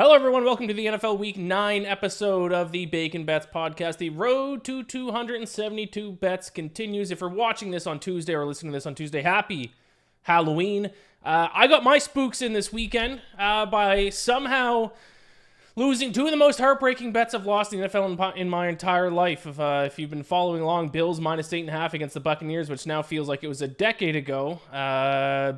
Hello, everyone. Welcome to the NFL Week 9 episode of the Bacon Bets podcast. The road to 272 bets continues. If you're watching this on Tuesday or listening to this on Tuesday, happy Halloween. I got my spooks in this weekend by somehow losing two of the most heartbreaking bets I've lost in the NFL in my entire life. If you've been following along, Bills minus 8.5 against the Buccaneers, which now feels like it was a decade ago.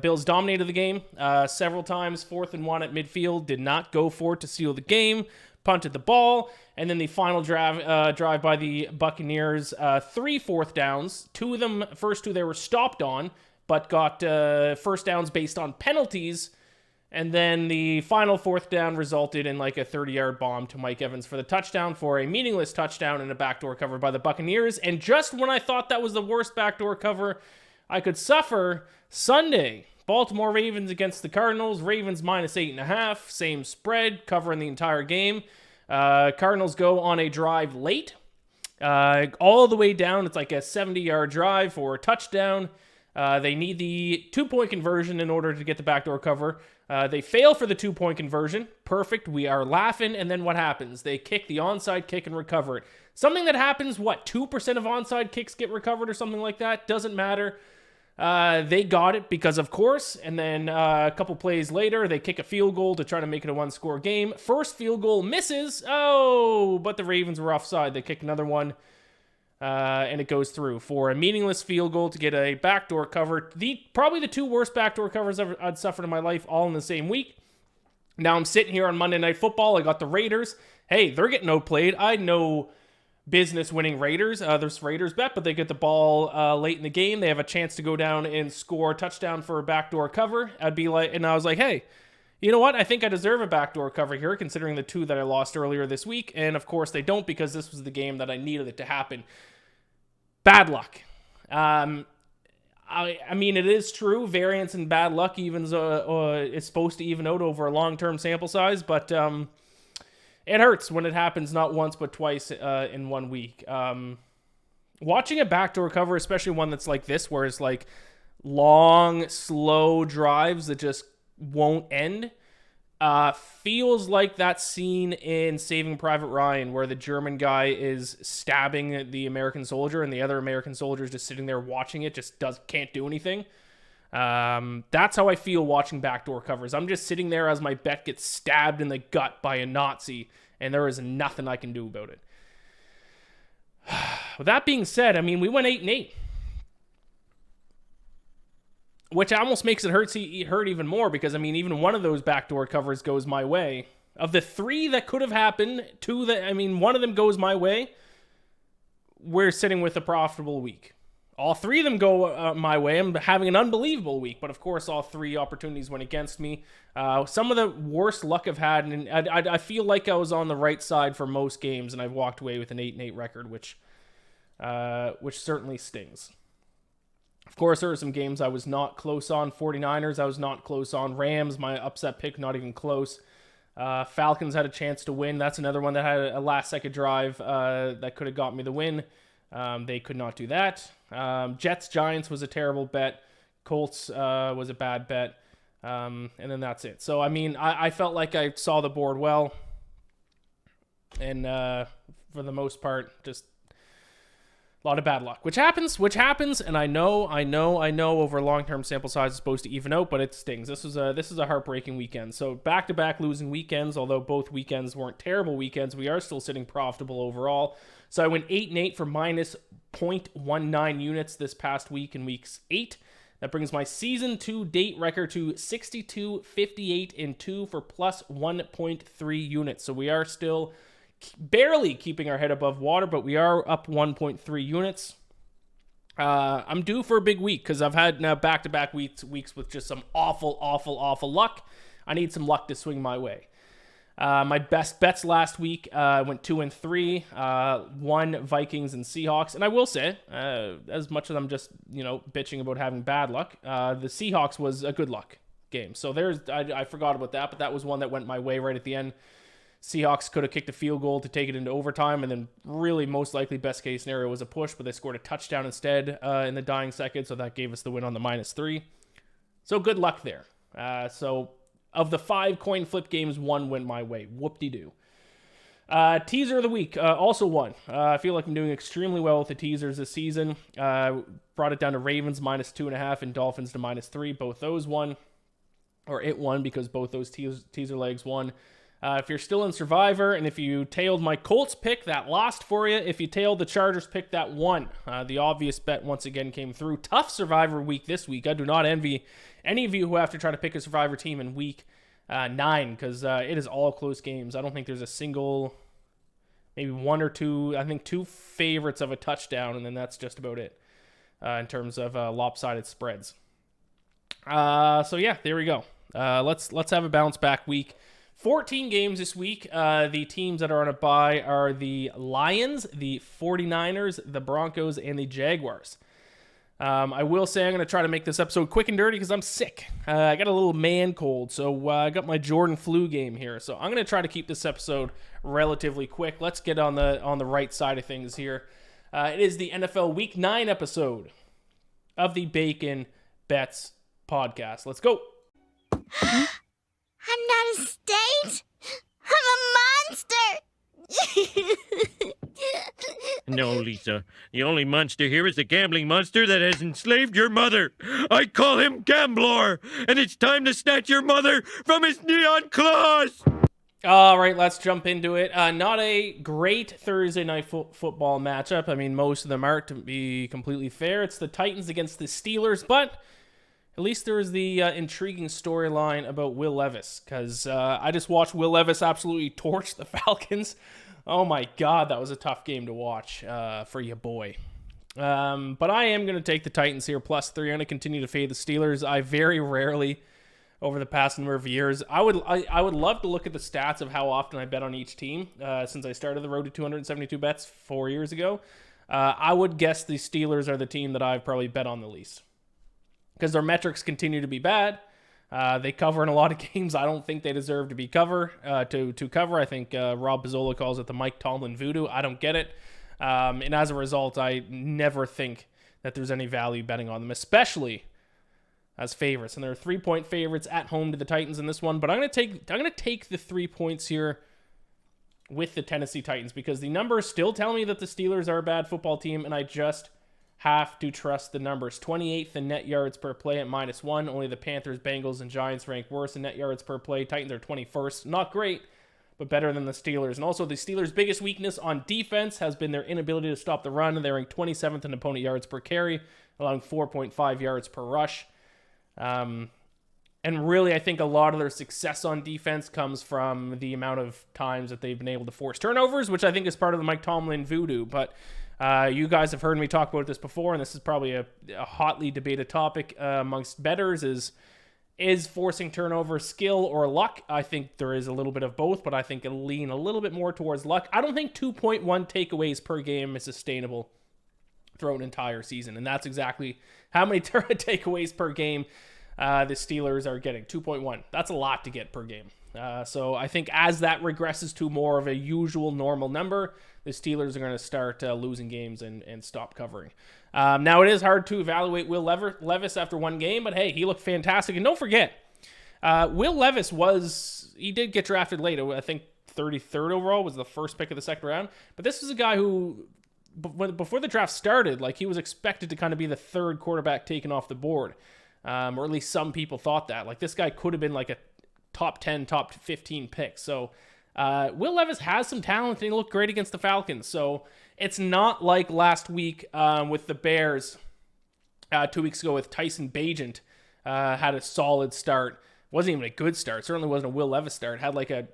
Bills dominated the game several times, 4th and 1 at midfield, did not go for it to seal the game, punted the ball, and then the final drive by the Buccaneers, 3 fourth downs, two of them, first two they were stopped on, but got first downs based on penalties. And then the final 4th down resulted in like a 30-yard bomb to Mike Evans for the touchdown, for a meaningless touchdown and a backdoor cover by the Buccaneers. And just when I thought that was the worst backdoor cover I could suffer, Sunday, Baltimore Ravens against the Cardinals. Ravens minus 8.5, same spread, covering the entire game. Cardinals go on a drive late, all the way down. It's like a 70-yard drive for a touchdown. They need the 2-point conversion in order to get the backdoor cover. They fail for the 2-point conversion. Perfect. We are laughing. And then what happens? They kick the onside kick and recover it. Something that happens, 2% of onside kicks get recovered or something like that? Doesn't matter. They got it because of course. And then a couple plays later, they kick a field goal to try to make it a one-score game. First field goal misses. Oh, but the Ravens were offside. They kick another one. And it goes through for a meaningless field goal to get a backdoor cover. Probably the two worst backdoor covers I'd suffered in my life, all in the same week. Now I'm sitting here on Monday Night Football. I got the Raiders. Hey, they're getting outplayed. I had no business winning Raiders. There's Raiders bet, but they get the ball late in the game. They have a chance to go down and score a touchdown for a backdoor cover. And I was like, hey, you know what? I think I deserve a backdoor cover here, considering the two that I lost earlier this week. And of course they don't, because this was the game that I needed it to happen. Bad luck. I mean, it is true. Variance and bad luck evens is supposed to even out over a long-term sample size, but it hurts when it happens not once but twice in 1 week. Watching a backdoor cover, especially one that's like this, where it's like long, slow drives that just won't end, feels like that scene in Saving Private Ryan where the German guy is stabbing the American soldier and the other American soldier is just sitting there watching it, can't do anything. That's how I feel watching backdoor covers. I'm just sitting there as my bet gets stabbed in the gut by a Nazi, and there is nothing I can do about it. With that being said, I mean, we went 8-8. Which almost makes it hurt even more, because, I mean, even one of those backdoor covers goes my way. Of the three that could have happened, one of them goes my way. We're sitting with a profitable week. All three of them go my way. I'm having an unbelievable week, but of course all three opportunities went against me. Some of the worst luck I've had, and I feel like I was on the right side for most games, and I've walked away with an 8-8 record, which certainly stings. Of course, there were some games I was not close on. 49ers, I was not close on. Rams, my upset pick, not even close. Falcons had a chance to win. That's another one that had a last-second drive that could have got me the win. They could not do that. Jets-Giants was a terrible bet. Colts was a bad bet. And then that's it. So, I mean, I felt like I saw the board well. And for the most part, just a lot of bad luck, which happens, and I know, over a long-term sample size it's supposed to even out, but it stings. This is a heartbreaking weekend. So back-to-back losing weekends, although both weekends weren't terrible weekends, we are still sitting profitable overall. So I went 8-8 for minus 0.19 units this past week in weeks 8. That brings my season-to-date record to 62-58-2 for plus 1.3 units. So we are still barely keeping our head above water, but we are up 1.3 units. I'm due for a big week because I've had now back-to-back weeks with just some awful luck. I need some luck to swing my way. My best bets last week went 2-3, one Vikings and Seahawks. And I will say, as much as I'm just, bitching about having bad luck, the Seahawks was a good luck game. So I forgot about that, but that was one that went my way right at the end. Seahawks could have kicked a field goal to take it into overtime, and then really most likely best case scenario was a push, but they scored a touchdown instead in the dying second, so that gave us the win on the -3. So good luck there. So of the 5 coin flip games, 1 went my way. Whoop-de-doo. Teaser of the week, also 1. I feel like I'm doing extremely well with the teasers this season. Brought it down to Ravens -2.5 and Dolphins to -3. Both those won. Or it won because both those teaser legs won. If you're still in Survivor, and if you tailed my Colts pick, that lost for you. If you tailed the Chargers pick, that won. The obvious bet once again came through. Tough Survivor week this week. I do not envy any of you who have to try to pick a Survivor team in week 9, because it is all close games. I don't think there's a single, maybe 1 or 2, I think 2 favorites of a touchdown, and then that's just about it in terms of lopsided spreads. So yeah, there we go. Let's have a bounce back week. 14 games this week. The teams that are on a bye are the Lions, the 49ers, the Broncos, and the Jaguars. I will say I'm going to try to make this episode quick and dirty because I'm sick. I got a little man cold, so I got my Jordan flu game here. So I'm going to try to keep this episode relatively quick. Let's get on the right side of things here. It is the NFL Week 9 episode of the Bacon Bets podcast. Let's go. I'm not a state. I'm a monster. No, Lisa. The only monster here is the gambling monster that has enslaved your mother. I call him Gamblor, and it's time to snatch your mother from his neon claws. All right, let's jump into it. Not a great Thursday night football matchup. I mean, most of them are, to be completely fair. It's the Titans against the Steelers, but at least there is the intriguing storyline about Will Levis, because I just watched Will Levis absolutely torch the Falcons. Oh my God, that was a tough game to watch for you, boy. But I am going to take the Titans here, +3. I'm going to continue to fade the Steelers. I very rarely, over the past number of years, I would love to look at the stats of how often I bet on each team since I started the road to 272 bets 4 years ago. I would guess the Steelers are the team that I've probably bet on the least, because their metrics continue to be bad. They cover in a lot of games I don't think they deserve to be cover. I think Rob Pizzola calls it the Mike Tomlin voodoo. I don't get it. And as a result, I never think that there's any value betting on them, especially as favorites. And they're 3-point favorites at home to the Titans in this one. But I'm gonna take the 3 points here with the Tennessee Titans, because the numbers still tell me that the Steelers are a bad football team, and I just have to trust the numbers. 28th in net yards per play at -1. Only the Panthers, Bengals, and Giants rank worse in net yards per play. Titans are 21st. Not great, but better than the Steelers. And also, the Steelers' biggest weakness on defense has been their inability to stop the run. They're ranked 27th in opponent yards per carry, allowing 4.5 yards per rush. And really, I think a lot of their success on defense comes from the amount of times that they've been able to force turnovers, which I think is part of the Mike Tomlin voodoo. But you guys have heard me talk about this before, and this is probably a hotly debated topic amongst bettors, is forcing turnover skill or luck? I think there is a little bit of both, but I think it'll lean a little bit more towards luck. I don't think 2.1 takeaways per game is sustainable throughout an entire season, and that's exactly how many takeaways per game the Steelers are getting. 2.1. That's a lot to get per game. So I think as that regresses to more of a usual normal number, the Steelers are going to start losing games and stop covering. Now, it is hard to evaluate Will Levis after one game, but hey, he looked fantastic. And don't forget, Will Levis he did get drafted late. I think 33rd overall was the first pick of the second round. But this was a guy who, before the draft started, he was expected to kind of be the third quarterback taken off the board. Or at least some people thought that. This guy could have been a top 10, top 15 pick. So Will Levis has some talent, and he looked great against the Falcons. So it's not like last week with the Bears 2 weeks ago with Tyson Bagent had a solid start. Wasn't even a good start. Certainly wasn't a Will Levis start. Had a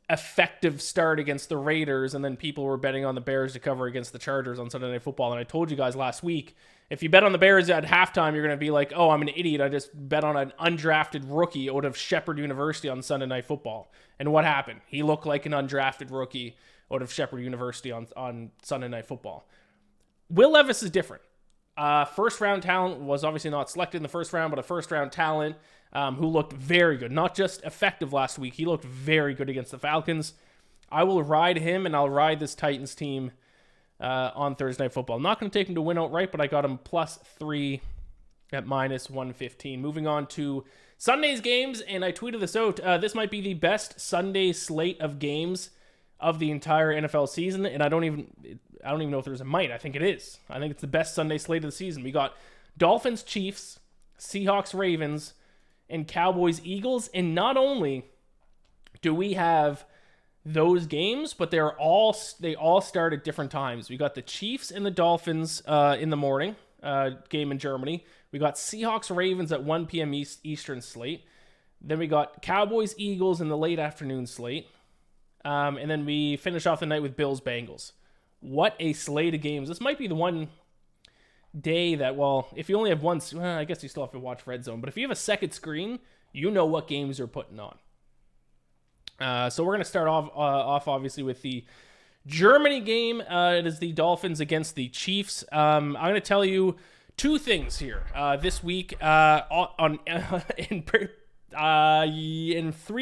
effective start against the Raiders, and then people were betting on the Bears to cover against the Chargers on Sunday Night Football. And I told you guys last week, if you bet on the Bears at halftime, you're going to be like, oh, I'm an idiot. I just bet on an undrafted rookie out of Shepherd University on Sunday Night Football. And what happened? He looked like an undrafted rookie out of Shepherd University on Sunday Night Football. Will Levis is different. First-round talent, was obviously not selected in the first round, but a first-round talent who looked very good. Not just effective last week. He looked very good against the Falcons. I will ride him, and I'll ride this Titans team on Thursday Night Football. I'm not going to take him to win outright, but I got him +3 at -115. Moving on to Sunday's games, and I tweeted this out, this might be the best Sunday slate of games of the entire NFL season, and I don't even know if there's a might. I think it is. I think it's the best Sunday slate of the season. We got Dolphins, Chiefs, Seahawks, Ravens, and Cowboys, Eagles, and not only do we have those games, but they all start at different times. We got the Chiefs and the Dolphins in the morning, game in Germany. We got Seahawks, Ravens at 1 p.m. Eastern slate. Then we got Cowboys, Eagles in the late afternoon slate. And then we finish off the night with Bills, Bengals. What a slate of games. This might be the one day that, well, if you only have one, I guess you still have to watch Red Zone, but if you have a second screen, you know what games you're putting on. So we're going to start off obviously with the Germany game. It is the Dolphins against the Chiefs. I'm going to tell you two things here this week in 3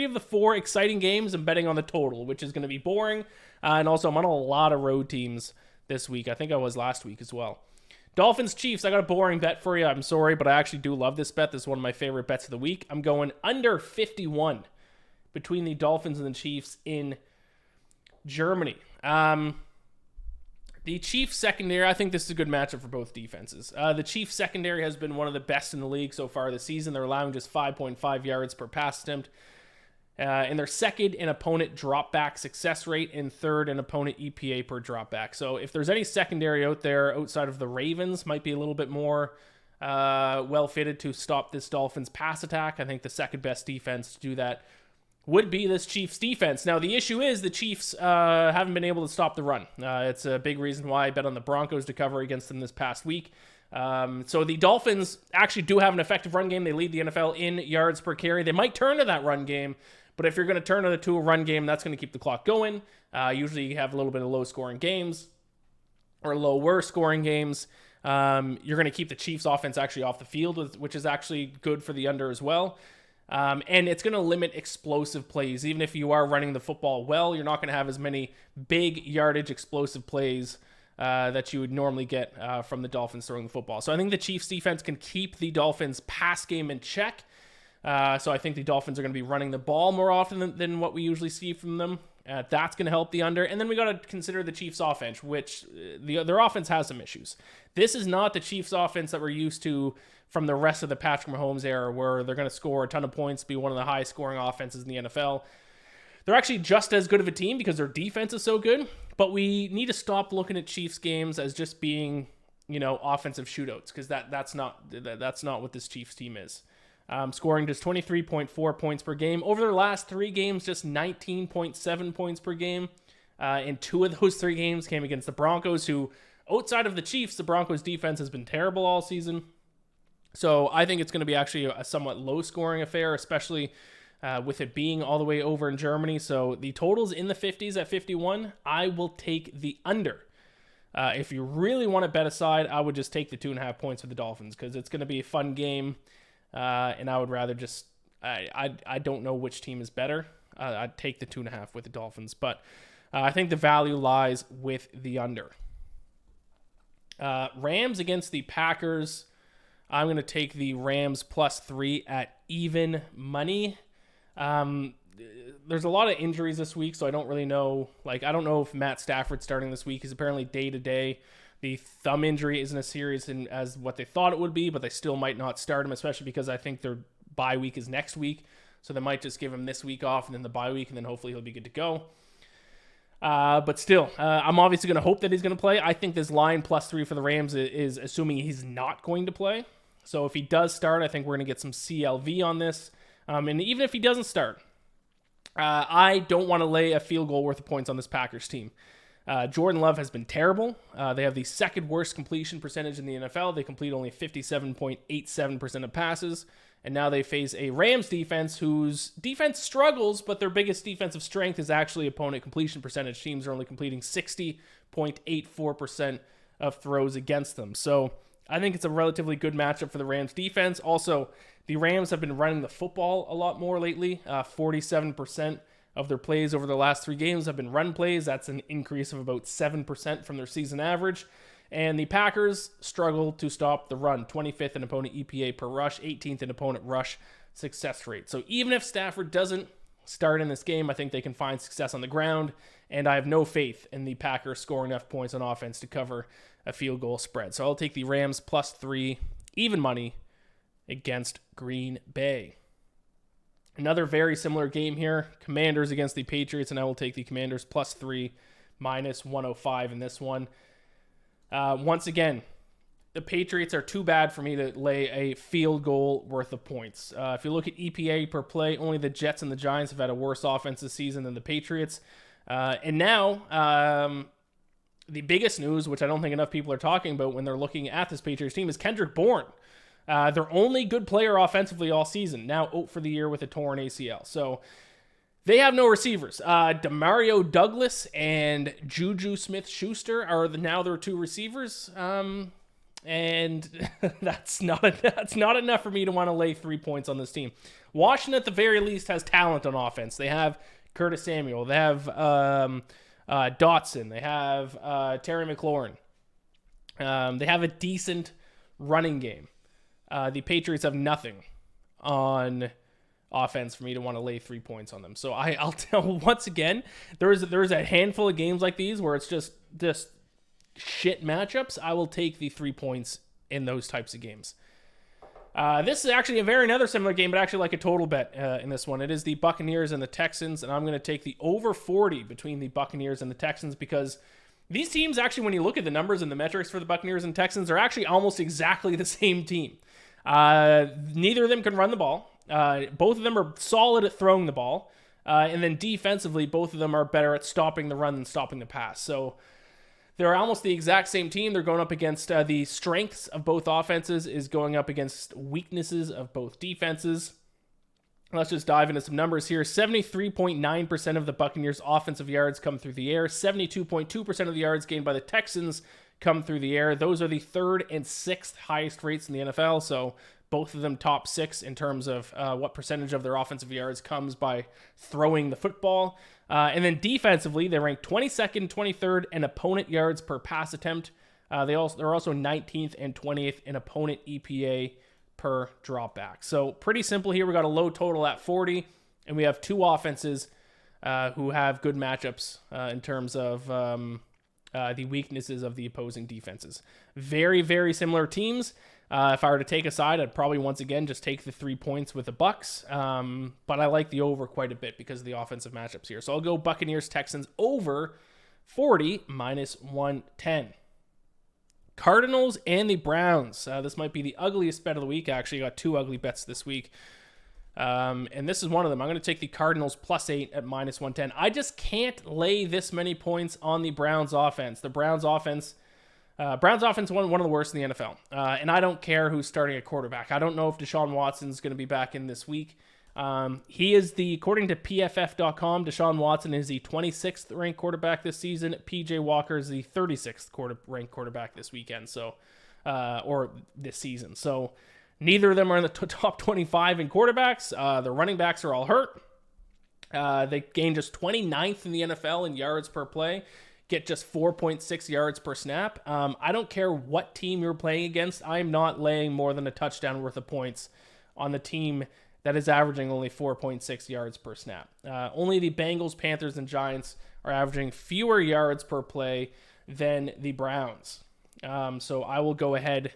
of the 4 exciting games. I'm betting on the total, which is going to be boring. And also, I'm on a lot of road teams this week. I think I was last week as well. Dolphins, Chiefs, I got a boring bet for you. I'm sorry, but I actually do love this bet. This is one of my favorite bets of the week. I'm going under 51 between the Dolphins and the Chiefs in Germany. The Chiefs secondary, I think this is a good matchup for both defenses. The Chiefs secondary has been one of the best in the league so far this season. They're allowing just 5.5 yards per pass attempt. And they're second in opponent dropback success rate and third in opponent EPA per dropback. So if there's any secondary out there outside of the Ravens, might be a little bit more well-fitted to stop this Dolphins pass attack. I think the second best defense to do that would be this Chiefs defense. Now, the issue is the Chiefs haven't been able to stop the run. It's a big reason why I bet on the Broncos to cover against them this past week. So the Dolphins actually do have an effective run game. They lead the NFL in yards per carry. They might turn to that run game, but if you're going to turn it to a run game, that's going to keep the clock going. Usually you have a little bit of low-scoring games or lower-scoring games. You're going to keep the Chiefs offense actually off the field, which is actually good for the under as well. And it's going to limit explosive plays. Even if you are running the football well, you're not going to have as many big yardage explosive plays that you would normally get from the Dolphins throwing the football. So I think the Chiefs defense can keep the Dolphins pass game in check. So I think the Dolphins are going to be running the ball more often than what we usually see from them. That's going to help the under. And then we got to consider the Chiefs offense, which their offense has some issues. This is not the Chiefs offense that we're used to from the rest of the Patrick Mahomes era, where they're going to score a ton of points, be one of the highest scoring offenses in the NFL. They're actually just as good of a team because their defense is so good, but we need to stop looking at Chiefs games as just being, offensive shootouts, because that's not what this Chiefs team is. Scoring just 23.4 points per game. Over their last 3 games, just 19.7 points per game. And 2 of those 3 games came against the Broncos, who, outside of the Chiefs, the Broncos defense has been terrible all season. So I think it's going to be actually a somewhat low-scoring affair, especially with it being all the way over in Germany. So the total's in the 50s at 51. I will take the under. If you really want to bet aside, I would just take the 2.5 points for the Dolphins, because it's going to be a fun game. And I would rather just, I don't know which team is better. I'd take the 2.5 with the Dolphins, but I think the value lies with the under. Rams against the Packers. I'm going to take the Rams +3 at even money. There's a lot of injuries this week, so I don't really know. I don't know if Matt Stafford's starting this week. He's apparently day-to-day. The thumb injury isn't as serious as what they thought it would be, but they still might not start him, especially because I think their bye week is next week. So they might just give him this week off and then the bye week, and then hopefully he'll be good to go. But still, I'm obviously going to hope that he's going to play. I think this line +3 for the Rams is assuming he's not going to play. So if he does start, I think we're going to get some CLV on this. And even if he doesn't start, I don't want to lay a field goal worth of points on this Packers team. Jordan Love has been terrible. They have the second worst completion percentage in the NFL. They complete only 57.87% of passes. And now they face a Rams defense whose defense struggles, but their biggest defensive strength is actually opponent completion percentage. Teams are only completing 60.84% of throws against them. So I think it's a relatively good matchup for the Rams defense. Also, the Rams have been running the football a lot more lately. 47% of their plays over the last 3 games have been run plays. That's an increase of about 7% from their season average. And the Packers struggle to stop the run. 25th in opponent EPA per rush, 18th in opponent rush success rate. So even if Stafford doesn't start in this game, I think they can find success on the ground, and I have no faith in the Packers scoring enough points on offense to cover a field goal spread. So I'll take the Rams +3, even money, against Green Bay. Another very similar game here, Commanders against the Patriots, and I will take the Commanders +3, -105 in this one. Once again, the Patriots are too bad for me to lay a field goal worth of points. If you look at EPA per play, only the Jets and the Giants have had a worse offense this season than the Patriots. And now, the biggest news, which I don't think enough people are talking about when they're looking at this Patriots team, is Kendrick Bourne. Their only good player offensively all season, now out for the year with a torn ACL. So they have no receivers. Demario Douglas and Juju Smith-Schuster are now their two receivers. And that's not enough for me to want to lay 3 points on this team. Washington, at the very least, has talent on offense. They have Curtis Samuel. They have Dotson. They have Terry McLaurin. They have a decent running game. The Patriots have nothing on offense for me to want to lay 3 points on them. So I'll tell once again, there's a handful of games like these where it's just shit matchups. I will take the 3 points in those types of games. This is actually another similar game, but actually like a total bet in this one. It is the Buccaneers and the Texans, and I'm going to take the over 40 between the Buccaneers and the Texans because these teams actually, when you look at the numbers and the metrics for the Buccaneers and Texans, are actually almost exactly the same team. Neither of them can run the ball. Both of them are solid at throwing the ball. And then defensively, both of them are better at stopping the run than stopping the pass. So they're almost the exact same team. They're going up against the strengths of both offenses is going up against weaknesses of both defenses. Let's just dive into some numbers here. 73.9% of the Buccaneers' offensive yards come through the air. 72.2% of the yards gained by the Texans come through the air. Those are the third and sixth highest rates in the NFL. So both of them top 6 in terms of what percentage of their offensive yards comes by throwing the football. And then defensively, they rank 22nd, 23rd in opponent yards per pass attempt. They're also 19th and 20th in opponent EPA per dropback. So pretty simple here. We got a low total at 40, and we have two offenses who have good matchups in terms of the weaknesses of the opposing defenses. Very, very similar teams. If I were to take a side, I'd probably once again just take the 3 points with the Bucks. But I like the over quite a bit because of the offensive matchups here. So I'll go Buccaneers, Texans over 40 -110. Cardinals and the Browns. This might be the ugliest bet of the week. I actually got 2 ugly bets this week. And this is one of them. I'm going to take the Cardinals +8 at -110. I just can't lay this many points on the Browns offense. The Browns offense one of the worst in the NFL. And I don't care who's starting at quarterback. I don't know if Deshaun Watson's going to be back in this week. According to PFF.com, Deshaun Watson is the 26th ranked quarterback this season. PJ Walker is the 36th ranked quarterback this weekend. Or this season. So neither of them are in the top 25 in quarterbacks. The running backs are all hurt. They gained just 29th in the NFL in yards per play. Get just 4.6 yards per snap. I don't care what team you're playing against. I'm not laying more than a touchdown worth of points on the team that is averaging only 4.6 yards per snap. Only the Bengals, Panthers, and Giants are averaging fewer yards per play than the Browns. So I will go ahead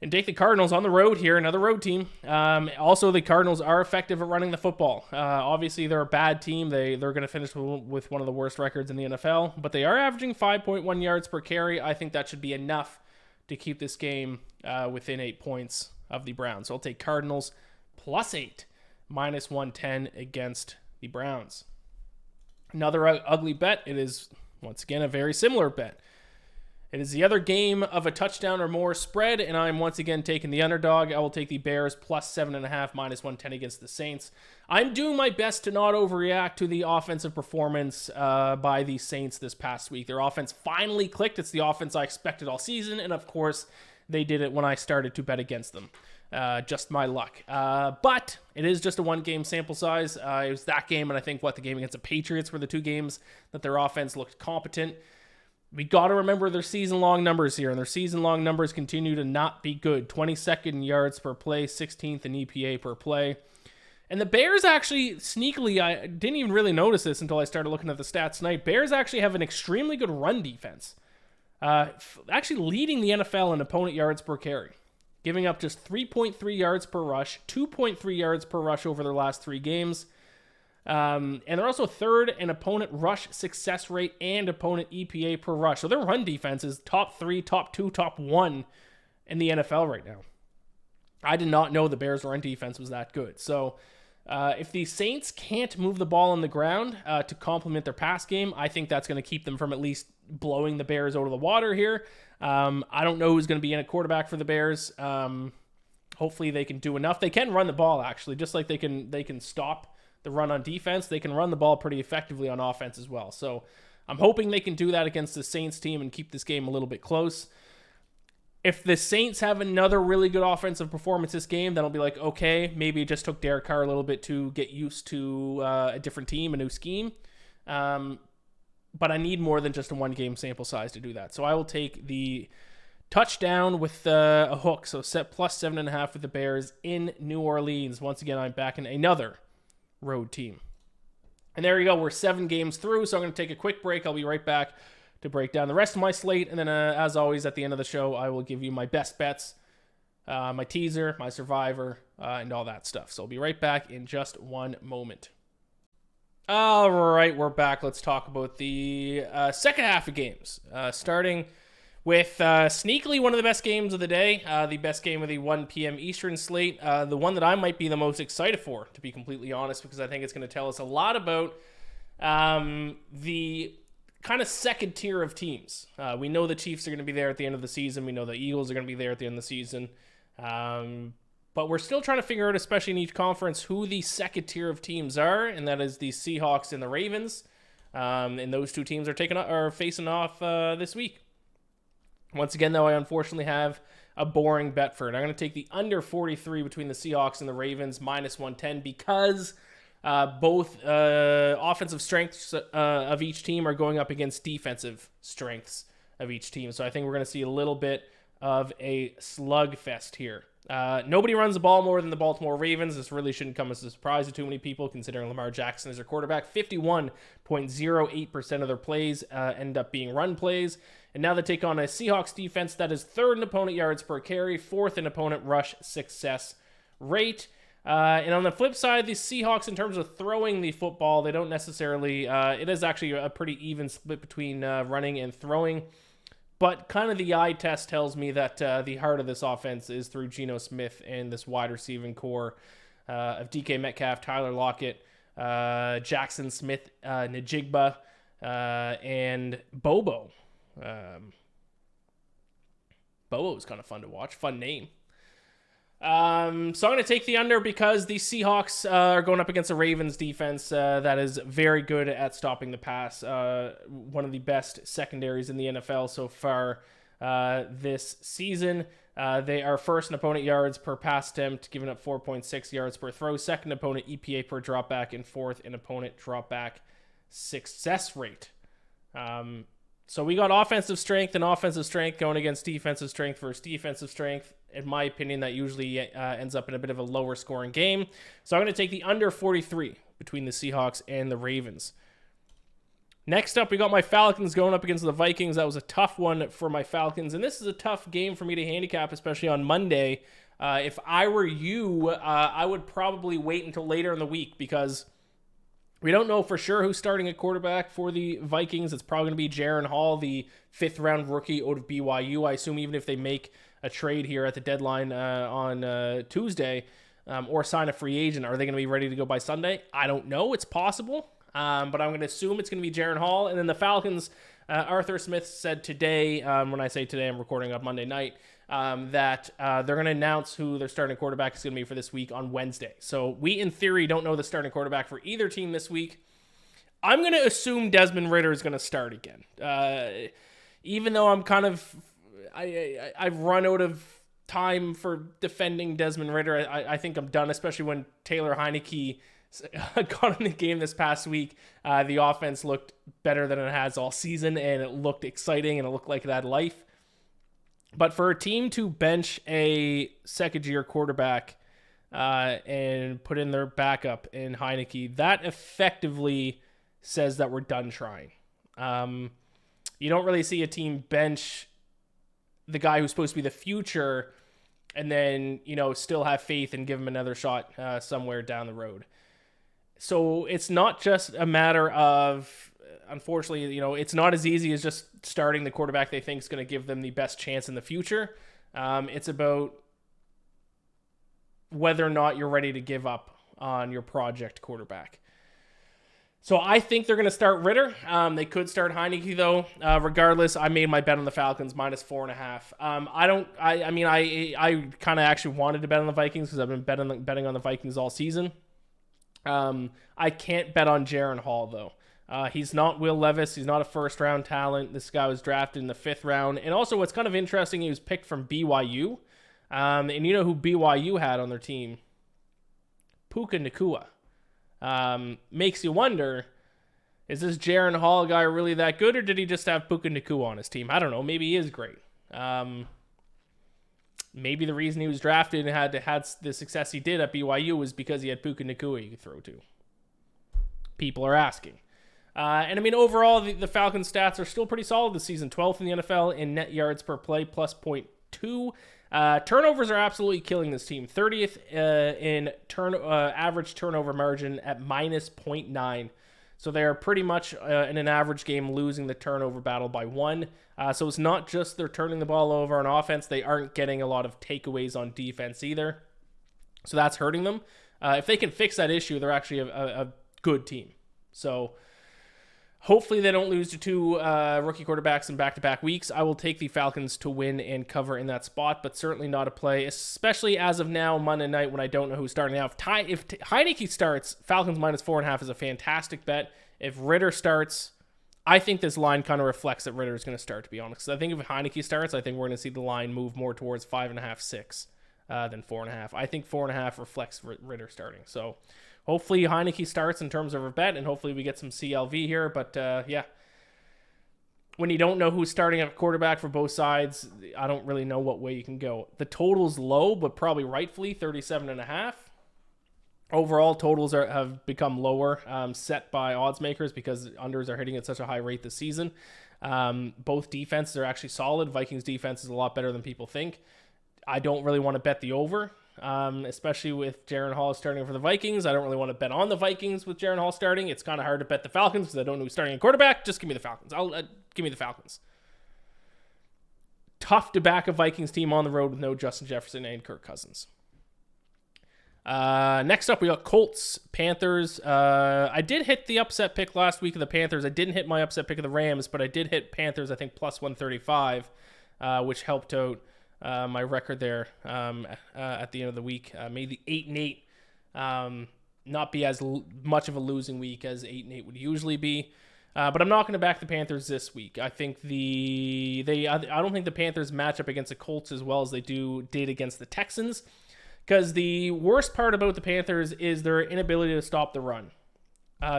and take the Cardinals on the road here, another road team. Also, the Cardinals are effective at running the football. Obviously, they're a bad team. They're going to finish with one of the worst records in the NFL, but they are averaging 5.1 yards per carry. I think that should be enough to keep this game within 8 points of the Browns. So I'll take Cardinals +8, -110 against the Browns. Another ugly bet. It is, once again, a very similar bet. It is the other game of a touchdown or more spread, and I'm once again taking the underdog. I will take the Bears +7.5, -110 against the Saints. I'm doing my best to not overreact to the offensive performance by the Saints this past week. Their offense finally clicked. It's the offense I expected all season, and of course, they did it when I started to bet against them. Just my luck. But it is just a one-game sample size. It was that game, and I think the game against the Patriots were the two games that their offense looked competent. we got to remember their season-long numbers here, and their season-long numbers continue to not be good. 22nd in yards per play, 16th in EPA per play. And the Bears actually, sneakily, I didn't even really notice this until I started looking at the stats tonight. Bears actually have an extremely good run defense. Actually leading the NFL in opponent yards per carry. Giving up just 3.3 yards per rush, 2.3 yards per rush over their last 3 games. And they're also third in opponent rush success rate and opponent EPA per rush. So their run defense is top 3, top 2, top 1 in the NFL right now. I did not know the Bears' run defense was that good. So if the Saints can't move the ball on the ground to complement their pass game, I think that's going to keep them from at least blowing the Bears out of the water here. I don't know who's going to be in a quarterback for the Bears. Hopefully they can do enough. They can run the ball, actually, just like they can stop the run on defense. They can run the ball pretty effectively on offense as well. So I'm hoping they can do that against the Saints team and keep this game a little bit close. If the Saints have another really good offensive performance this game, then I'll be like, okay, maybe it just took Derek Carr a little bit to get used to a different team, a new scheme. But I need more than just a one-game sample size to do that. So I will take the touchdown with a hook. So set plus 7.5 with the Bears in New Orleans. Once again, I'm back in another road team. And there you go. We're 7 games through, so I'm going to take a quick break. I'll be right back to break down the rest of my slate. And then, as always, at the end of the show, I will give you my best bets, my teaser, my survivor, and all that stuff. So I'll be right back in just one moment. All right, we're back. Let's talk about the second half of games, starting with sneakily one of the best games of the day, the best game of the 1 p.m. Eastern slate, the one that I might be the most excited for, to be completely honest, because I think it's going to tell us a lot about the kind of second tier of teams. We know the Chiefs are going to be there at the end of the season. We know the Eagles are going to be there at the end of the season. But we're still trying to figure out, especially in each conference, who the second tier of teams are, and that is the Seahawks and the Ravens. And those two teams are facing off this week. Once again, though, I unfortunately have a boring bet for it. I'm going to take the under 43 between the Seahawks and the Ravens, minus 110, because both offensive strengths of each team are going up against defensive strengths of each team. So I think we're going to see a little bit of a slugfest here. Nobody runs the ball more than the Baltimore Ravens. This really shouldn't come as a surprise to too many people, considering Lamar Jackson is their quarterback. 51.08% of their plays end up being run plays. And now they take on a Seahawks defense that is third in opponent yards per carry, fourth in opponent rush success rate. And on the flip side, the Seahawks, in terms of throwing the football, they don't necessarily, it is actually a pretty even split between running and throwing. But kind of the eye test tells me that the heart of this offense is through Geno Smith and this wide receiving core of DK Metcalf, Tyler Lockett, Jackson Smith, Najigba, and Bobo. Bobo is kind of fun to watch. Fun name. So I'm going to take the under because the Seahawks are going up against a Ravens defense that is very good at stopping the pass. One of the best secondaries in the NFL so far this season. They are first in opponent yards per pass attempt, giving up 4.6 yards per throw. Second opponent EPA per dropback, and fourth in opponent dropback success rate. So we got offensive strength and offensive strength going against defensive strength versus defensive strength. In my opinion, that usually ends up in a bit of a lower scoring game. So I'm going to take the under 43 between the Seahawks and the Ravens. Next up, we got my Falcons going up against the Vikings. That was a tough one for my Falcons, and this is a tough game for me to handicap, especially on Monday. If I were you, I would probably wait until later in the week because we don't know for sure who's starting at quarterback for the Vikings. It's probably going to be Jaren Hall, the 5th-round rookie out of BYU. I assume even if they make a trade here at the deadline on Tuesday or sign a free agent, are they going to be ready to go by Sunday? I don't know. It's possible, but I'm going to assume it's going to be Jaren Hall. And then the Falcons, Arthur Smith said today, when I say today, I'm recording on Monday night, that they're going to announce who their starting quarterback is going to be for this week on Wednesday. So we, in theory, don't know the starting quarterback for either team this week. I'm going to assume Desmond Ridder is going to start again. Even though I'm kind of... I've run out of time for defending Desmond Ridder. I think I'm done, especially when Taylor Heineke got in the game this past week. The offense looked better than it has all season, and it looked exciting, and it looked like it had life. But for a team to bench a second-year quarterback and put in their backup in Heineke, that effectively says that we're done trying. You don't really see a team bench the guy who's supposed to be the future and then, still have faith and give him another shot somewhere down the road. So it's not just a matter of, unfortunately, it's not as easy as just starting the quarterback they think is going to give them the best chance in the future. It's about whether or not you're ready to give up on your project quarterback. So I think they're going to start Ritter. They could start Heineke though. Regardless, I made my bet on the Falcons -4.5. I kind of actually wanted to bet on the Vikings because I've been betting on the Vikings all season. I can't bet on Jaren Hall though. He's not Will Levis. He's not a first-round talent. This guy was drafted in the 5th round. And also what's kind of interesting, he was picked from BYU. And you know who BYU had on their team? Puka Nacua. Makes you wonder, is this Jaren Hall guy really that good, or did he just have Puka Nacua on his team? I don't know. Maybe he is great. Maybe the reason he was drafted and had the success he did at BYU was because he had Puka Nacua he could throw to. People are asking. Overall, the Falcons' stats are still pretty solid this season. 12th in the NFL in net yards per play, plus 0.2. Turnovers are absolutely killing this team. 30th in average turnover margin at -0.9. So they are pretty much in an average game losing the turnover battle by 1. So it's not just they're turning the ball over on offense. They aren't getting a lot of takeaways on defense either. So that's hurting them. If they can fix that issue, they're actually a good team. So hopefully they don't lose to 2 rookie quarterbacks in back-to-back weeks. I will take the Falcons to win and cover in that spot, but certainly not a play, especially as of now, Monday night, when I don't know who's starting out. If Heineke starts, Falcons -4.5 is a fantastic bet. If Ritter starts, I think this line kind of reflects that Ritter is going to start, to be honest. I think if Heineke starts, I think we're going to see the line move more towards 5.5, 6 than 4.5. I think 4.5 reflects Ritter starting, so hopefully Heineke starts in terms of a bet, and hopefully we get some CLV here. But when you don't know who's starting at quarterback for both sides, I don't really know what way you can go. The total's low, but probably rightfully 37.5. Overall, totals have become lower, set by odds makers because unders are hitting at such a high rate this season. Both defenses are actually solid. Vikings defense is a lot better than people think. I don't really want to bet the over. Especially with Jaren Hall starting for the Vikings. I don't really want to bet on the Vikings with Jaren Hall starting. It's kind of hard to bet the Falcons because I don't know who's starting a quarterback. Just give me the Falcons. Give me the Falcons. Tough to back a Vikings team on the road with no Justin Jefferson and Kirk Cousins. Next up, we got Colts, Panthers. I did hit the upset pick last week of the Panthers. I didn't hit my upset pick of the Rams, but I did hit Panthers, I think, plus 135, which helped out my record there at the end of the week. Made the 8-8 not be as much of a losing week as 8-8 would usually be. But I'm not going to back the Panthers this week. I think I don't think the Panthers match up against the Colts as well as they did against the Texans, because the worst part about the Panthers is their inability to stop the run.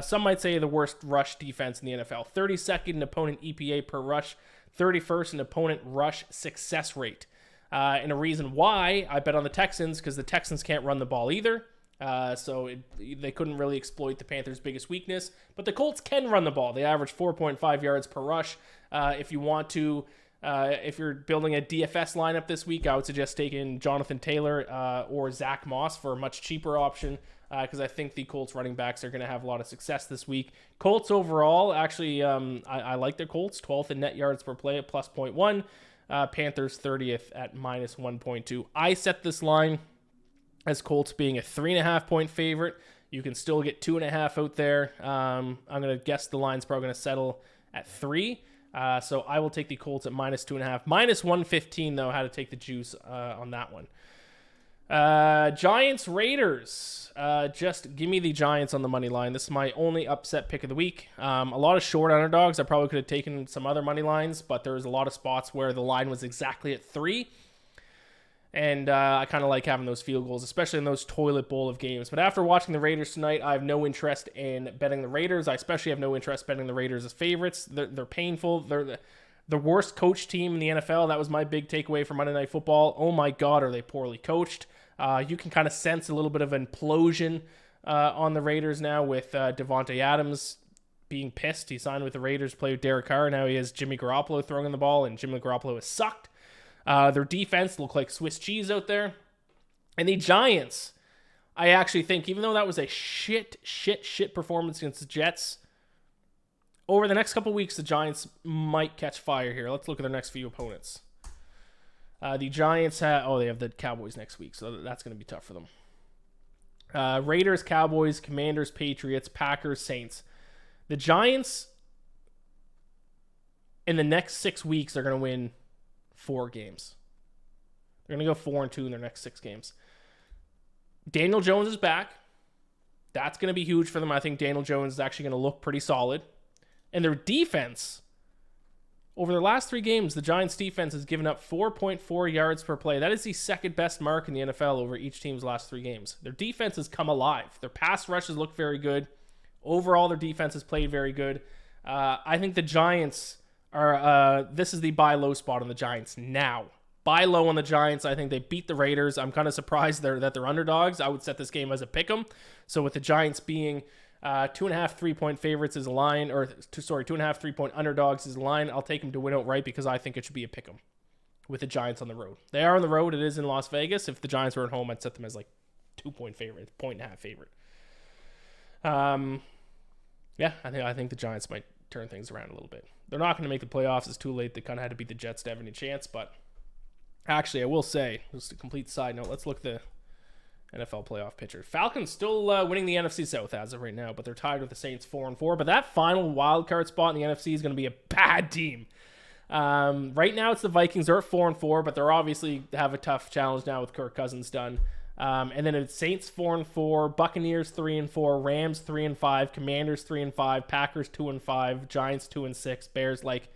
Some might say the worst rush defense in the NFL. 32nd in opponent EPA per rush, 31st in opponent rush success rate. And a reason why I bet on the Texans, because the Texans can't run the ball either. They couldn't really exploit the Panthers' biggest weakness. But the Colts can run the ball. They average 4.5 yards per rush. If you want to, if you're building a DFS lineup this week, I would suggest taking Jonathan Taylor or Zach Moss for a much cheaper option, because I think the Colts running backs are going to have a lot of success this week. Colts overall, actually, I like the Colts. 12th in net yards per play at plus 0.1. Panthers 30th at minus 1.2. I set this line as Colts being a 3.5 point favorite. You can still get 2.5 out there. I'm going to guess the line's probably going to settle at 3. So I will take the Colts at minus 2.5. Minus 115, though, how to take the juice on that one. Giants, Raiders. Just give me the Giants on the money line. This is my only upset pick of the week. A lot of short underdogs. I probably could have taken some other money lines, but there was a lot of spots where the line was exactly at 3. And I kind of like having those field goals, especially in those toilet bowl of games. But after watching the Raiders tonight, I have no interest in betting the Raiders. I especially have no interest betting the Raiders as favorites. They're painful. They're the worst coached team in the NFL. That was my big takeaway from Monday Night Football. Oh my God, are they poorly coached? You can kind of sense a little bit of implosion on the Raiders now with Devontae Adams being pissed. He signed with the Raiders to play with Derek Carr. Now he has Jimmy Garoppolo throwing in the ball, and Jimmy Garoppolo has sucked. Their defense looked like Swiss cheese out there. And the Giants, I actually think, even though that was a shit performance against the Jets, over the next couple weeks, the Giants might catch fire here. Let's look at their next few opponents. The Giants they have the Cowboys next week, so that's going to be tough for them. Raiders, Cowboys, Commanders, Patriots, Packers, Saints. The Giants, in the next 6 weeks, are going to win 4 games. They're going to go 4-2 in their next 6 games. Daniel Jones is back. That's going to be huge for them. I think Daniel Jones is actually going to look pretty solid. And their defense, over their last 3 games, the Giants' defense has given up 4.4 yards per play. That is the second best mark in the NFL over each team's last 3 games. Their defense has come alive. Their pass rushes look very good. Overall, their defense has played very good. I think the Giants are, this is the buy low spot on the Giants now. Buy low on the Giants. I think they beat the Raiders. I'm kind of surprised that they're underdogs. I would set this game as a pick 'em. So with the Giants being 2.5 3-point favorites is a line, 2.5 3-point underdogs is a line. I'll take them to win outright because I think it should be a pick 'em with the Giants on the road. They are on the road. It is in Las Vegas. If the Giants were at home, I'd set them as like 2-point favorite, 1.5 favorite. Yeah, I think the Giants might turn things around a little bit. They're not going to make the playoffs. It's too late. They kind of had to beat the Jets to have any chance. But actually, I will say, just a complete side note, let's look at the NFL playoff picture. Falcons still winning the NFC South as of right now, but they're tied with the Saints 4-4. But that final wild card spot in the NFC is going to be a bad team. Right now, it's the Vikings. They're at 4-4, but they're obviously have a tough challenge now with Kirk Cousins done. And then it's Saints 4-4, Buccaneers 3-4, Rams 3-5, Commanders 3-5, Packers 2-5, Giants 2-6, Bears. Like,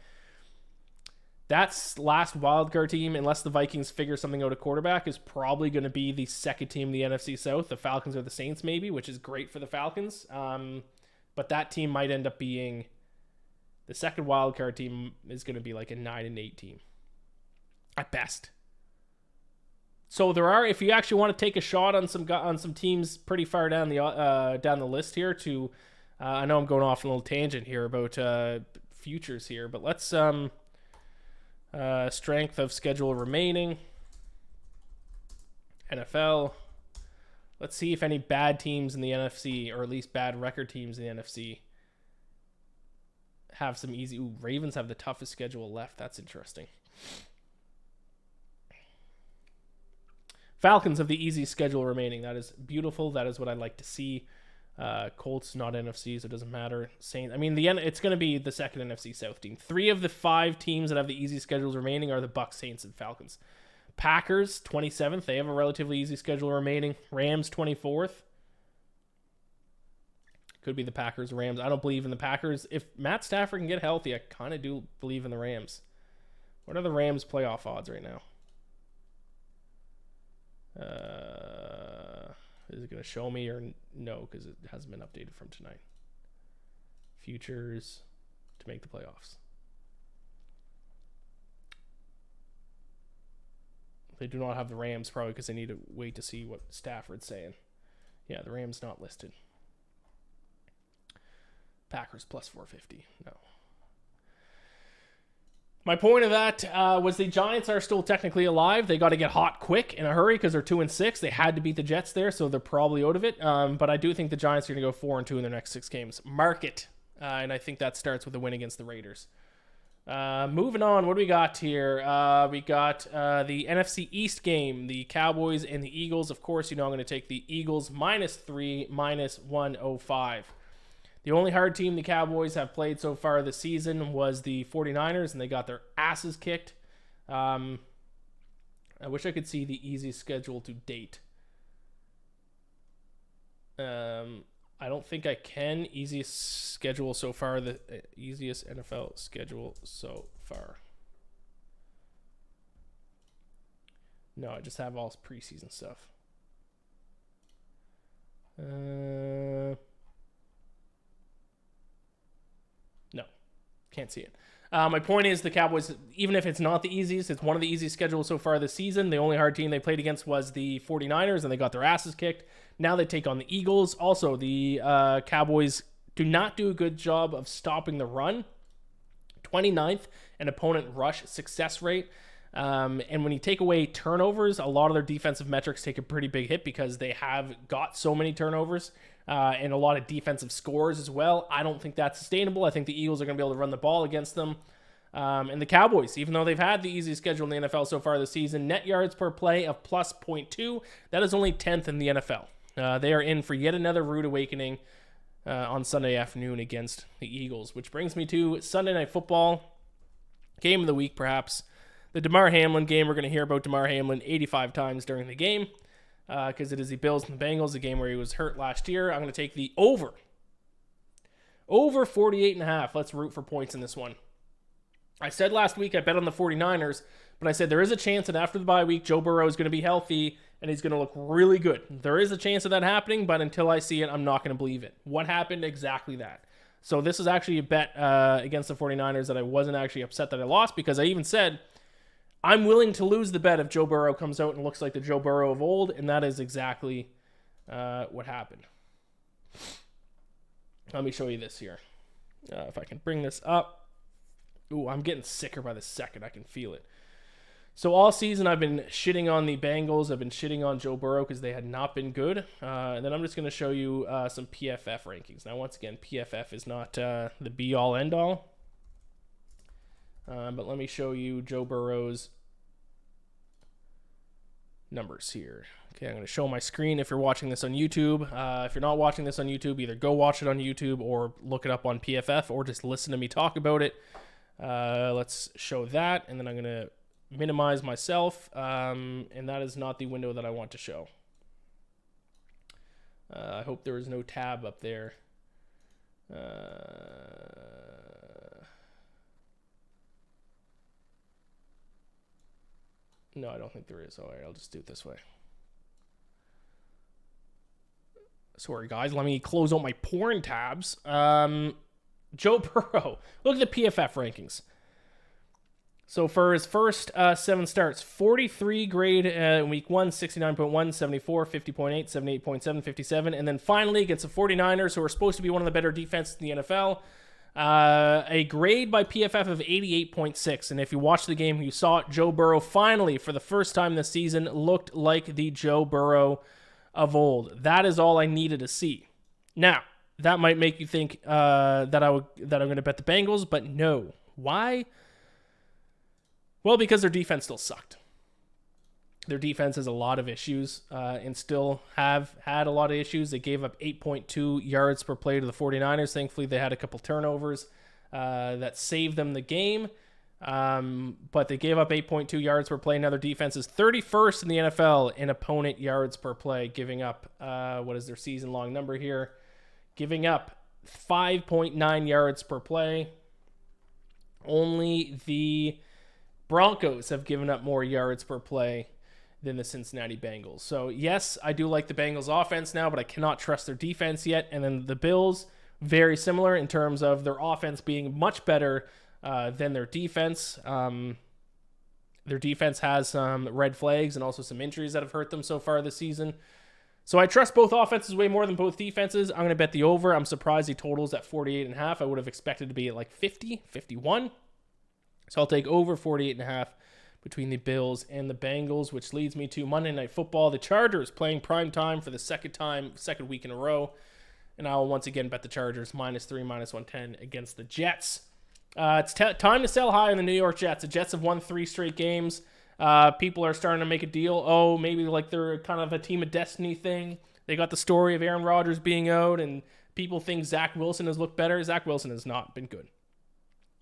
that's last wildcard team, unless the Vikings figure something out at quarterback, is probably going to be the second team in the NFC South. The Falcons or the Saints, maybe, which is great for the Falcons. But that team might end up being the second wildcard team is going to be like a 9-8 team at best. So there are, if you actually want to take a shot on some teams pretty far down the list here. To I know I'm going off on a little tangent here about futures here, but let's strength of schedule remaining. NFL. Let's see if any bad teams in the NFC, or at least bad record teams in the NFC, have some easy. Ooh, Ravens have the toughest schedule left. That's interesting. Falcons have the easy schedule remaining. That is beautiful. That is what I'd like to see. Colts, not NFC, so it doesn't matter. Saints. I mean, it's going to be the second NFC South team. 3 of the 5 teams that have the easy schedules remaining are the Bucs, Saints, and Falcons. Packers, 27th. They have a relatively easy schedule remaining. Rams, 24th. Could be the Packers, Rams. I don't believe in the Packers. If Matt Stafford can get healthy, I kind of do believe in the Rams. What are the Rams' playoff odds right now? Is it going to show me or no? Because it hasn't been updated from tonight. Futures to make the playoffs. They do not have the Rams probably because they need to wait to see what Stafford's saying. Yeah, the Rams not listed. Packers plus 450. No. My point of that was the Giants are still technically alive. They got to get hot quick in a hurry because they're 2-6. They had to beat the Jets there, so they're probably out of it. But I do think the Giants are going to go 4-2 in their next 6 games. Mark it. And I think that starts with a win against the Raiders. Moving on, what do we got here? We got the NFC East game, the Cowboys and the Eagles. Of course, I'm going to take the Eagles -3, -105. The only hard team the Cowboys have played so far this season was the 49ers, and they got their asses kicked. I wish I could see the easiest schedule to date. I don't think I can. Easiest schedule so far. The easiest NFL schedule so far. No, I just have all preseason stuff. No, can't see it. My point is the Cowboys, even if it's not the easiest, it's one of the easiest schedules so far this season. The only hard team they played against was the 49ers, and they got their asses kicked. Now they take on the Eagles. Also, the Cowboys do not do a good job of stopping the run. 29th in opponent rush success rate. And when you take away turnovers, a lot of their defensive metrics take a pretty big hit because they have got so many turnovers and a lot of defensive scores as well. I don't think that's sustainable. I think the Eagles are going to be able to run the ball against them. And the Cowboys, even though they've had the easiest schedule in the NFL so far this season, net yards per play of plus 0.2, that is only 10th in the NFL. They are in for yet another rude awakening on Sunday afternoon against the Eagles, which brings me to Sunday Night Football, game of the week perhaps. The Damar Hamlin game, we're going to hear about Damar Hamlin 85 times during the game because it is the Bills and the Bengals, the game where he was hurt last year. I'm going to take the over. Over 48.5. Let's root for points in this one. I said last week I bet on the 49ers, but I said there is a chance that after the bye week, Joe Burrow is going to be healthy and he's going to look really good. There is a chance of that happening, but until I see it, I'm not going to believe it. What happened? Exactly that. So this is actually a bet against the 49ers that I wasn't actually upset that I lost because I even said I'm willing to lose the bet if Joe Burrow comes out and looks like the Joe Burrow of old, and that is exactly what happened. Let me show you this here. If I can bring this up. Ooh, I'm getting sicker by the second. I can feel it. So all season I've been shitting on the Bengals. I've been shitting on Joe Burrow because they had not been good. And then I'm just going to show you some PFF rankings. Now, once again, PFF is not the be-all, end-all. But let me show you Joe Burrow's numbers here. Okay, I'm going to show my screen if you're watching this on YouTube. If you're not watching this on YouTube, either go watch it on YouTube or look it up on PFF or just listen to me talk about it. Let's show that, and then I'm going to minimize myself, and that is not the window that I want to show. I hope there is no tab up there. No, I don't think there is. All right, I'll just do it this way. Sorry, guys. Let me close out my porn tabs. Joe Burrow. Look at the PFF rankings. So for his first 7 starts, 43 grade in week 1, 69.1, 74, 50.8, 78.7, 57. And then finally against the 49ers, who are supposed to be one of the better defenses in the NFL, a grade by PFF of 88.6. And if you watched the game, you saw it. Joe Burrow finally, for the first time this season, looked like the Joe Burrow of old. That is all I needed to see. Now, that might make you think that I'm going to bet the Bengals, but no. Why? Well, because their defense still sucked. Their defense has a lot of issues and still have had a lot of issues. They gave up 8.2 yards per play to the 49ers. Thankfully, they had a couple turnovers that saved them the game. But they gave up 8.2 yards per play. Now their defense is 31st in the NFL in opponent yards per play, giving up, what is their season-long number here? Giving up 5.9 yards per play. Only the Broncos have given up more yards per play than the Cincinnati Bengals. So, yes, I do like the Bengals offense now, but I cannot trust their defense yet. And then the Bills, very similar in terms of their offense being much better than their defense. Their defense has some red flags and also some injuries that have hurt them so far this season. So I trust both offenses way more than both defenses. I'm going to bet the over. I'm surprised the total's at 48.5. I would have expected to be at like 50, 51. So I'll take over 48.5 between the Bills and the Bengals, which leads me to Monday Night Football. The Chargers playing prime time for the second week in a row. And I will once again bet the Chargers -3, -110 against the Jets. It's time to sell high on the New York Jets. The Jets have won 3 straight games. People are starting to make a deal. Oh, maybe like they're kind of a team of destiny thing. They got the story of Aaron Rodgers being out, and people think Zach Wilson has looked better. Zach Wilson has not been good.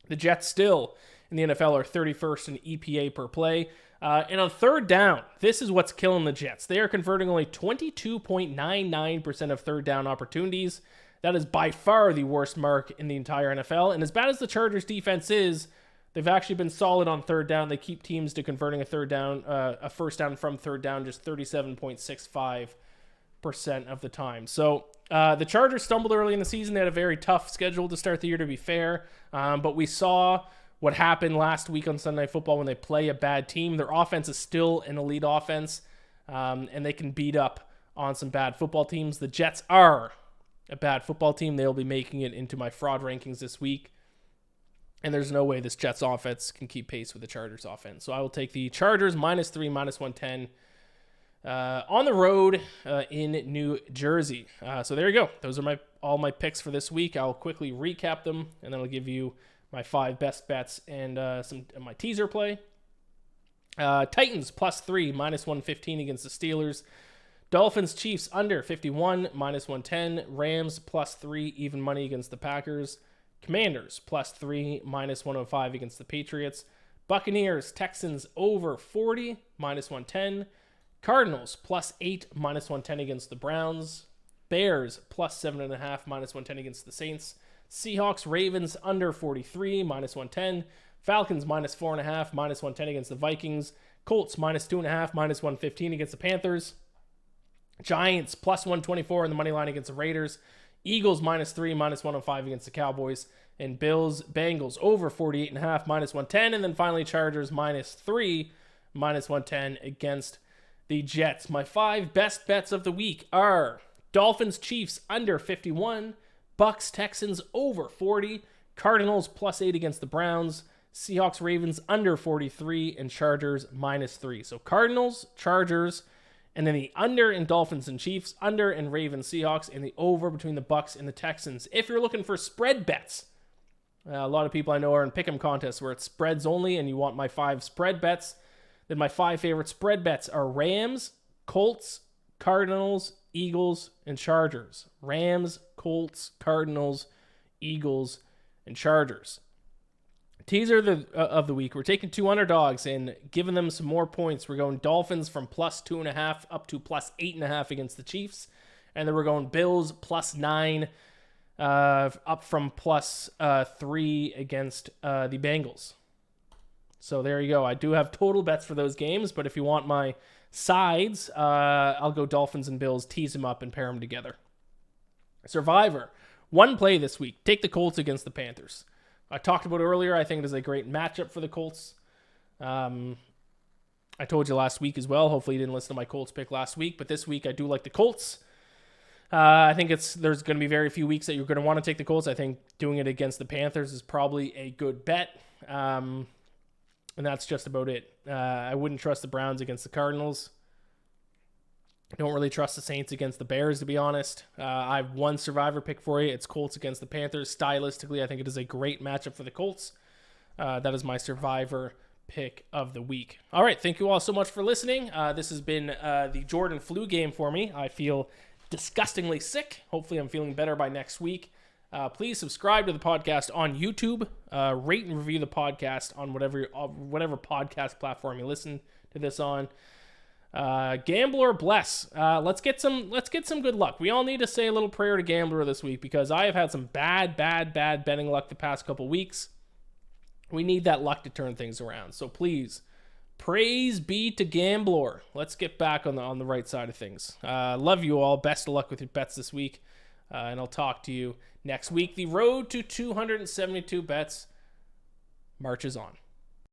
The Jets still in the NFL are 31st in EPA per play. And on third down, this is what's killing the Jets. They are converting only 22.99% of third down opportunities. That is by far the worst mark in the entire NFL. And as bad as the Chargers defense is, They've actually been solid on third down. They keep teams to converting a first down from third down just 37.65% of the time. So the Chargers stumbled early in the season. They had a very tough schedule to start the year, to be fair. But we saw what happened last week on Sunday Night Football when they play a bad team. Their offense is still an elite offense, and they can beat up on some bad football teams. The Jets are a bad football team. They'll be making it into my fraud rankings this week. And there's no way this Jets offense can keep pace with the Chargers offense. So I will take the Chargers -3, -110 on the road in New Jersey. So there you go. Those are all my picks for this week. I'll quickly recap them, and then I'll give you my 5 best bets and my teaser play. Titans +3, -115 against the Steelers. Dolphins Chiefs under 51, -110. Rams +3, even money against the Packers. Commanders +3, -105 against the Patriots. Buccaneers Texans over 40, -110. Cardinals +8, -110 against the Browns. Bears +7.5, -110 against the Saints. Seahawks Ravens under 43, -110. Falcons -4.5, -110 against the Vikings. Colts -2.5, -115 against the Panthers. Giants +124 in the money line against the Raiders. Eagles -3, -105 against the Cowboys. And Bengals over 48.5, -110. And then finally Chargers -3, -110 against the Jets. My 5 best bets of the week are Dolphins Chiefs under 51, Bucks Texans over 40, Cardinals +8 against the Browns, Seahawks Ravens under 43, and Chargers -3. So Cardinals, Chargers, and then the under in Dolphins and Chiefs, under in Ravens, Seahawks, and the over between the Bucks and the Texans. If you're looking for spread bets, a lot of people I know are in pick'em contests where it's spreads only, and you want my 5 spread bets, then my 5 favorite spread bets are Rams, Colts, Cardinals, Eagles, and Chargers. Rams, Colts, Cardinals, Eagles, and Chargers. Teaser of the week. We're taking 2 underdogs and giving them some more points. We're going Dolphins from +2.5 up to +8.5 against the Chiefs. And then we're going Bills +9 up from +3 against the Bengals. So there you go. I do have total bets for those games, but if you want my sides, I'll go Dolphins and Bills, tease them up and pair them together. Survivor. 1 play this week. Take the Colts against the Panthers. I talked about it earlier. I think it is a great matchup for the Colts. I told you last week as well. Hopefully you didn't listen to my Colts pick last week, but this week I do like the Colts. I think there's going to be very few weeks that you're going to want to take the Colts. I think doing it against the Panthers is probably a good bet. And that's just about it. I wouldn't trust the Browns against the Cardinals. I don't really trust the Saints against the Bears, to be honest. I have 1 survivor pick for you. It's Colts against the Panthers. Stylistically, I think it is a great matchup for the Colts. That is my survivor pick of the week. All right, thank you all so much for listening. This has been the Jordan flu game for me. I feel disgustingly sick. Hopefully I'm feeling better by next week. Please subscribe to the podcast on YouTube. Rate and review the podcast on whatever podcast platform you listen to this on. Gambler bless. Let's get some good luck. We all need to say a little prayer to Gambler this week because I have had some bad betting luck the past couple weeks. We need that luck to turn things around. So please, praise be to Gambler. Let's get back on the right side of things. Love you all. Best of luck with your bets this week. And I'll talk to you next week. The road to 272 bets marches on.